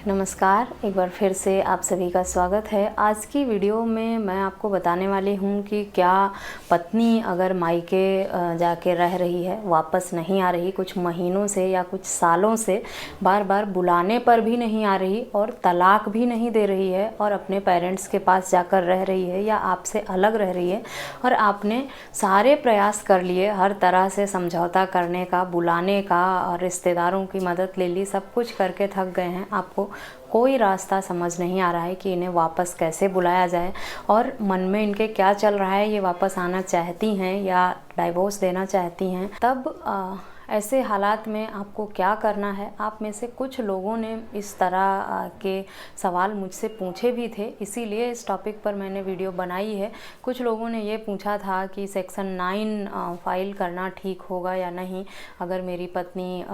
नमस्कार, एक बार फिर से आप सभी का स्वागत है। आज की वीडियो में मैं आपको बताने वाली हूँ कि क्या पत्नी अगर मायके जाके रह रही है, वापस नहीं आ रही, कुछ महीनों से या कुछ सालों से बार बार बुलाने पर भी नहीं आ रही और तलाक भी नहीं दे रही है और अपने पेरेंट्स के पास जाकर रह रही है या आपसे अलग रह रही है और आपने सारे प्रयास कर लिए, हर तरह से समझौता करने का, बुलाने का और रिश्तेदारों की मदद ले ली, सब कुछ करके थक गए हैं, आपको कोई रास्ता समझ नहीं आ रहा है कि इन्हें वापस कैसे बुलाया जाए और मन में इनके क्या चल रहा है, ये वापस आना चाहती हैं या डाइवोर्स देना चाहती हैं। तब ऐसे हालात में आपको क्या करना है। आप में से कुछ लोगों ने इस तरह के सवाल मुझसे पूछे भी थे, इसीलिए इस टॉपिक पर मैंने वीडियो बनाई है। कुछ लोगों ने ये पूछा था कि सेक्शन 9 फाइल करना ठीक होगा या नहीं, अगर मेरी पत्नी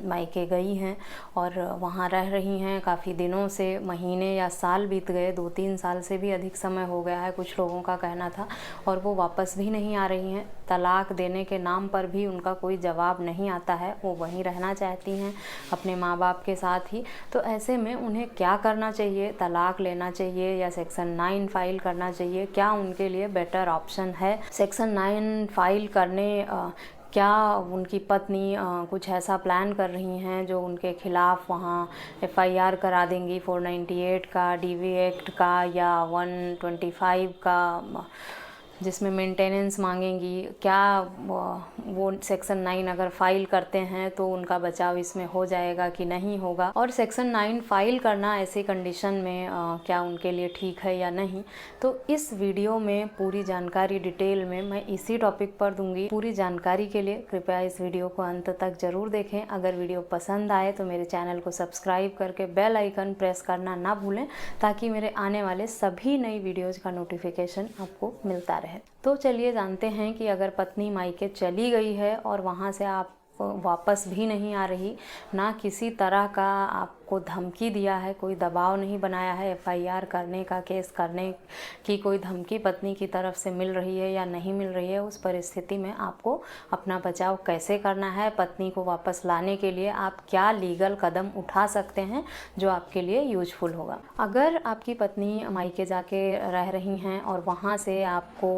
मायके गई हैं और वहाँ रह रही हैं काफ़ी दिनों से, महीने या साल बीत गए, 2-3 साल से भी अधिक समय हो गया है कुछ लोगों का कहना था, और वो वापस भी नहीं आ रही हैं। तलाक देने के नाम पर भी उनका कोई जवाब नहीं आता है, वो वहीं रहना चाहती हैं अपने माँ बाप के साथ ही। तो ऐसे में उन्हें क्या करना चाहिए, तलाक लेना चाहिए या सेक्शन 9 फाइल करना चाहिए, क्या उनके लिए बेटर ऑप्शन है। सेक्शन 9 फाइल करने क्या उनकी पत्नी कुछ ऐसा प्लान कर रही हैं जो उनके खिलाफ वहाँ FIR करा देंगी 498 का, DV एक्ट का या 125 का, जिसमें मेंटेनेंस मांगेंगी। क्या वो सेक्शन 9 अगर फाइल करते हैं तो उनका बचाव इसमें हो जाएगा कि नहीं होगा, और सेक्शन 9 फाइल करना ऐसी कंडीशन में क्या उनके लिए ठीक है या नहीं। तो इस वीडियो में पूरी जानकारी डिटेल में मैं इसी टॉपिक पर दूंगी। पूरी जानकारी के लिए कृपया इस वीडियो को अंत तक ज़रूर देखें। अगर वीडियो पसंद आए तो मेरे चैनल को सब्सक्राइब करके बेल आइकन प्रेस करना ना भूलें, ताकि मेरे आने वाले सभी नई वीडियोज़ का नोटिफिकेशन आपको मिलता रहे। तो चलिए जानते हैं कि अगर पत्नी मायके चली गई है और वहाँ से आप वापस भी नहीं आ रही, ना किसी तरह का आपको धमकी दिया है, कोई दबाव नहीं बनाया है, FIR करने का, केस करने की कोई धमकी पत्नी की तरफ से मिल रही है या नहीं मिल रही है, उस परिस्थिति में आपको अपना बचाव कैसे करना है, पत्नी को वापस लाने के लिए आप क्या लीगल कदम उठा सकते हैं जो आपके लिए यूजफुल होगा। अगर आपकी पत्नी मायके जाके रह रही हैं और वहाँ से आपको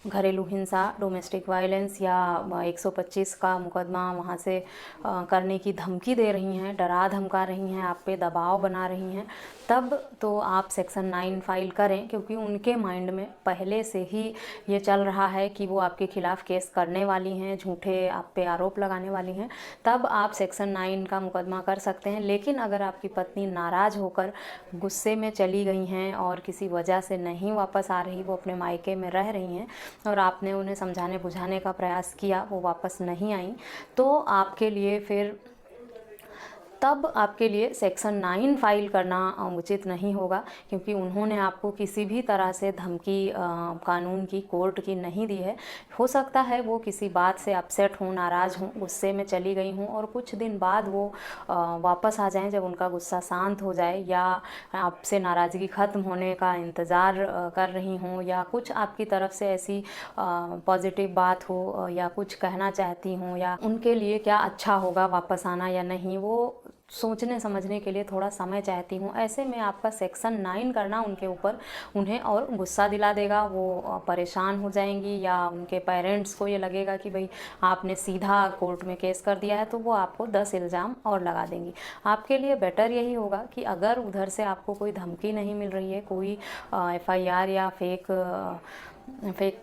घरेलू हिंसा, डोमेस्टिक वायलेंस या 125 का मुकदमा वहाँ से करने की धमकी दे रही हैं, डरा धमका रही हैं, आप पे दबाव बना रही हैं, तब तो आप सेक्शन 9 फाइल करें, क्योंकि उनके माइंड में पहले से ही ये चल रहा है कि वो आपके खिलाफ़ केस करने वाली हैं, झूठे आप पे आरोप लगाने वाली हैं। तब आप सेक्शन 9 का मुकदमा कर सकते हैं। लेकिन अगर आपकी पत्नी नाराज़ होकर गुस्से में चली गई हैं और किसी वजह से नहीं वापस आ रही, वो अपने मायके में रह रही हैं और आपने उन्हें समझाने बुझाने का प्रयास किया, वो वापस नहीं आई, तो आपके लिए फिर तब आपके लिए सेक्शन 9 फाइल करना उचित नहीं होगा, क्योंकि उन्होंने आपको किसी भी तरह से धमकी कानून की, कोर्ट की नहीं दी है। हो सकता है वो किसी बात से अपसेट हों, नाराज़ हों, गुस्से में चली गई हों और कुछ दिन बाद वो वापस आ जाएं जब उनका गुस्सा शांत हो जाए, या आपसे नाराज़गी ख़त्म होने का इंतज़ार कर रही हों, या कुछ आपकी तरफ से ऐसी पॉजिटिव बात हो या कुछ कहना चाहती हों, या उनके लिए क्या अच्छा होगा वापस आना या नहीं, वो सोचने समझने के लिए थोड़ा समय चाहती हूँ। ऐसे में आपका सेक्शन 9 करना उनके ऊपर उन्हें और गुस्सा दिला देगा, वो परेशान हो जाएंगी, या उनके पेरेंट्स को ये लगेगा कि भाई आपने सीधा कोर्ट में केस कर दिया है, तो वो आपको 10 इल्ज़ाम और लगा देंगी। आपके लिए बेटर यही होगा कि अगर उधर से आपको कोई धमकी नहीं मिल रही है, कोई FIR या फेक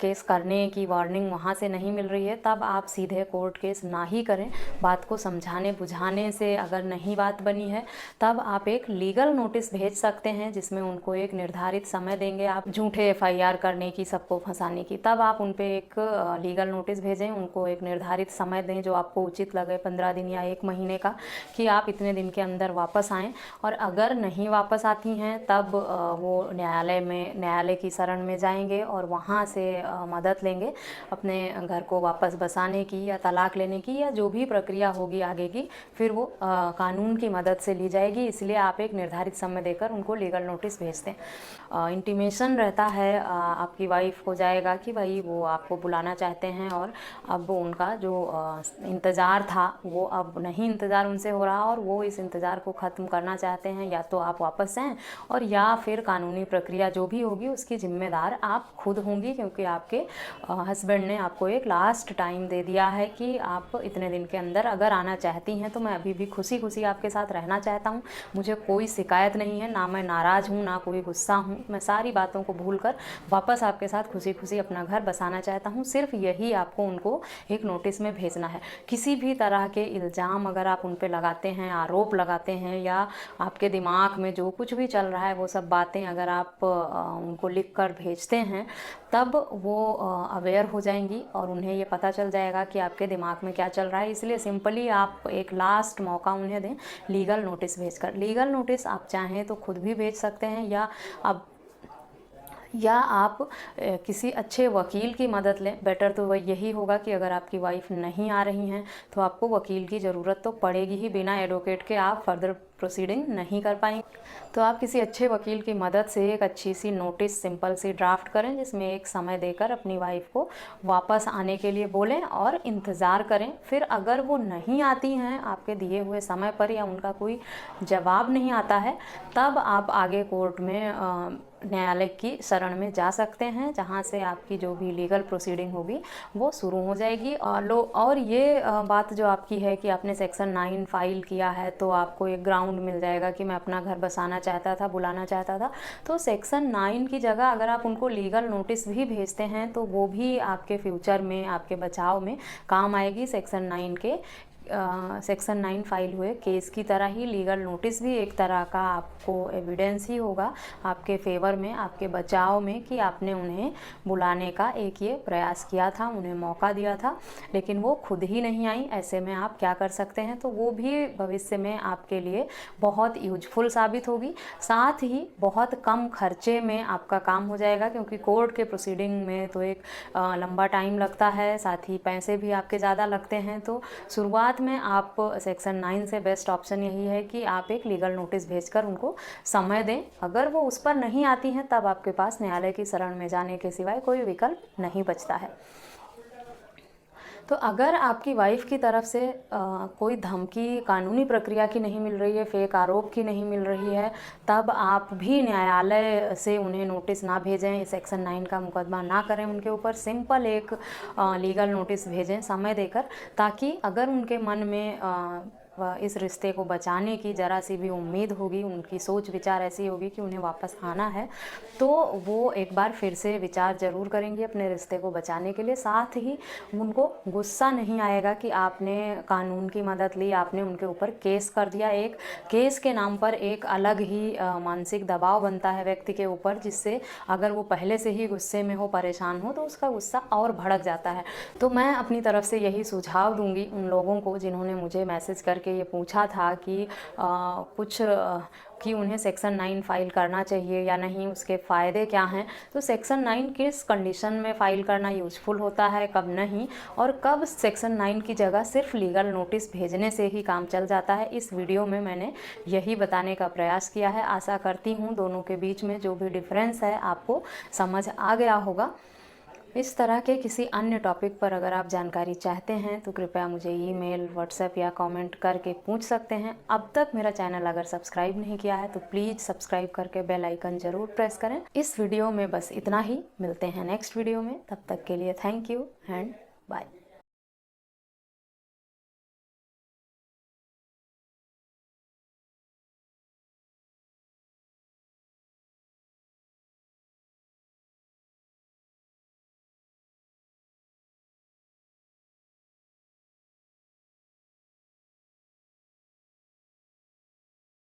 केस करने की वार्निंग वहाँ से नहीं मिल रही है, तब आप सीधे कोर्ट केस ना ही करें। बात को समझाने बुझाने से अगर नहीं बात बनी है, तब आप एक लीगल नोटिस भेज सकते हैं, जिसमें उनको एक निर्धारित समय देंगे आप झूठे FIR करने की, सबको फंसाने की। तब आप उन पर एक लीगल नोटिस भेजें, उनको एक निर्धारित समय दें जो आपको उचित लगे, 15 दिन या 1 महीने का, कि आप इतने दिन के अंदर वापस आएँ। और अगर नहीं वापस आती हैं, तब वो न्यायालय की शरण में जाएंगे और वहाँ वहाँ से मदद लेंगे अपने घर को वापस बसाने की या तलाक लेने की या जो भी प्रक्रिया होगी आगे की, फिर वो कानून की मदद से ली जाएगी। इसलिए आप एक निर्धारित समय देकर उनको लीगल नोटिस भेज दें। इंटीमेशन रहता है आपकी वाइफ को जाएगा कि भाई वो आपको बुलाना चाहते हैं और अब उनका जो इंतज़ार था वो अब नहीं इंतज़ार उनसे हो रहा और वो इस इंतज़ार को ख़त्म करना चाहते हैं। या तो आप वापस आएँ और या फिर कानूनी प्रक्रिया जो भी होगी उसकी जिम्मेदार आप खुद होंगी, क्योंकि आपके हस्बैंड ने आपको एक लास्ट टाइम दे दिया है कि आप इतने दिन के अंदर अगर आना चाहती हैं तो मैं अभी भी खुशी खुशी आपके साथ रहना चाहता हूँ, मुझे कोई शिकायत नहीं है, ना मैं नाराज़ हूँ ना कोई गुस्सा हूँ, मैं सारी बातों को भूलकर वापस आपके साथ खुशी खुशी अपना घर बसाना चाहता हूँ। सिर्फ यही आपको उनको एक नोटिस में भेजना है। किसी भी तरह के इल्ज़ाम अगर आप उन पर लगाते हैं, आरोप लगाते हैं या आपके दिमाग में जो कुछ भी चल रहा है वो सब बातें अगर आप उनको लिख कर भेजते हैं, तब वो अवेयर हो जाएंगी और उन्हें ये पता चल जाएगा कि आपके दिमाग में क्या चल रहा है। इसलिए सिंपली आप एक लास्ट मौका उन्हें दें लीगल नोटिस भेजकर। लीगल नोटिस आप चाहें तो खुद भी भेज सकते हैं या आप किसी अच्छे वकील की मदद लें। बेटर तो वह यही होगा कि अगर आपकी वाइफ नहीं आ रही हैं तो आपको वकील की ज़रूरत तो पड़ेगी ही, बिना एडवोकेट के आप फर्दर प्रोसीडिंग नहीं कर पाएंगे। तो आप किसी अच्छे वकील की मदद से एक अच्छी सी नोटिस सिंपल सी ड्राफ्ट करें जिसमें एक समय देकर अपनी वाइफ को वापस आने के लिए बोलें और इंतज़ार करें। फिर अगर वो नहीं आती हैं आपके दिए हुए समय पर या उनका कोई जवाब नहीं आता है, तब आप आगे कोर्ट में न्यायालय की शरण में जा सकते हैं, जहां से आपकी जो भी लीगल प्रोसीडिंग होगी वो शुरू हो जाएगी। और ये बात जो आपकी है कि आपने सेक्शन 9 फाइल किया है तो आपको एक ग्राउंड मिल जाएगा कि मैं अपना घर बसाना चाहता था, बुलाना चाहता था, तो सेक्शन 9 की जगह अगर आप उनको लीगल नोटिस भी भेजते हैं तो वो भी आपके फ्यूचर में आपके बचाव में काम आएगी। सेक्शन 9 फाइल हुए केस की तरह ही लीगल नोटिस भी एक तरह का आपको एविडेंस ही होगा आपके फेवर में, आपके बचाव में, कि आपने उन्हें बुलाने का एक ये प्रयास किया था, उन्हें मौका दिया था, लेकिन वो खुद ही नहीं आई। ऐसे में आप क्या कर सकते हैं, तो वो भी भविष्य में आपके लिए बहुत यूजफुल साबित होगी। साथ ही बहुत कम खर्चे में आपका काम हो जाएगा, क्योंकि कोर्ट के प्रोसीडिंग में तो एक लंबा टाइम लगता है, साथ ही पैसे भी आपके ज़्यादा लगते हैं। तो शुरुआत में आप सेक्शन 9 से बेस्ट ऑप्शन यही है कि आप एक लीगल नोटिस भेजकर उनको समय दें। अगर वो उस पर नहीं आती हैं तब आपके पास न्यायालय की शरण में जाने के सिवाय कोई विकल्प नहीं बचता है। तो अगर आपकी वाइफ की तरफ से कोई धमकी कानूनी प्रक्रिया की नहीं मिल रही है, फेक आरोप की नहीं मिल रही है, तब आप भी न्यायालय से उन्हें नोटिस ना भेजें, सेक्शन 9 का मुकदमा ना करें उनके ऊपर। सिंपल एक लीगल नोटिस भेजें समय देकर, ताकि अगर उनके मन में इस रिश्ते को बचाने की ज़रा सी भी उम्मीद होगी, उनकी सोच विचार ऐसी होगी कि उन्हें वापस आना है, तो वो एक बार फिर से विचार ज़रूर करेंगे अपने रिश्ते को बचाने के लिए। साथ ही उनको गुस्सा नहीं आएगा कि आपने कानून की मदद ली, आपने उनके ऊपर केस कर दिया। एक केस के नाम पर एक अलग ही मानसिक दबाव बनता है व्यक्ति के ऊपर, जिससे अगर वो पहले से ही गुस्से में हो, परेशान हो, तो उसका गुस्सा और भड़क जाता है। तो मैं अपनी तरफ से यही सुझाव दूंगी उन लोगों को जिन्होंने मुझे मैसेज करके ये पूछा था कि उन्हें सेक्शन 9 फाइल करना चाहिए या नहीं, उसके फ़ायदे क्या हैं। तो सेक्शन 9 किस कंडीशन में फ़ाइल करना यूजफुल होता है, कब नहीं, और कब सेक्शन 9 की जगह सिर्फ लीगल नोटिस भेजने से ही काम चल जाता है, इस वीडियो में मैंने यही बताने का प्रयास किया है। आशा करती हूँ दोनों के बीच में जो भी डिफरेंस है आपको समझ आ गया होगा। इस तरह के किसी अन्य टॉपिक पर अगर आप जानकारी चाहते हैं तो कृपया मुझे ईमेल, व्हाट्सएप या कमेंट करके पूछ सकते हैं। अब तक मेरा चैनल अगर सब्सक्राइब नहीं किया है तो प्लीज़ सब्सक्राइब करके बेल आइकन ज़रूर प्रेस करें। इस वीडियो में बस इतना ही, मिलते हैं नेक्स्ट वीडियो में, तब तक के लिए थैंक यू एंड बाय।